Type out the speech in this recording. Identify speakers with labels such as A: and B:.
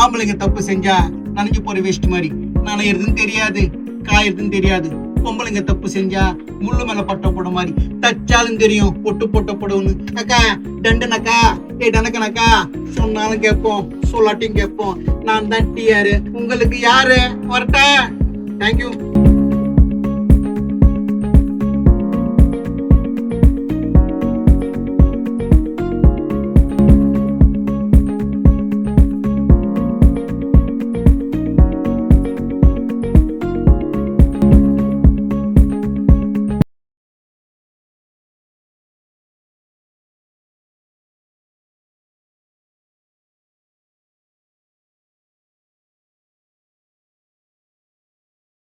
A: ஆம்பளைங்க தப்பு செஞ்சா நனைஞ்சு போற வேஸ்ட் மாதிரி நனையிறதுன்னு தெரியாது, காயறதுன்னு தெரியாது. பொம்பளைங்க தப்பு செஞ்சா முள்ளு மேல பட்ட போட மாதிரி தச்சாலும் தெரியும் பொட்டு போட்ட போடுன்னு. அக்கா டண்டனக்கா டனக்கனக்கா சொன்னாலும் கேட்போம், சொல்லாட்டியும் கேட்போம். நான் தான் டிஆர், உங்களுக்கு யாரு வரட்ட. தேங்க்யூ.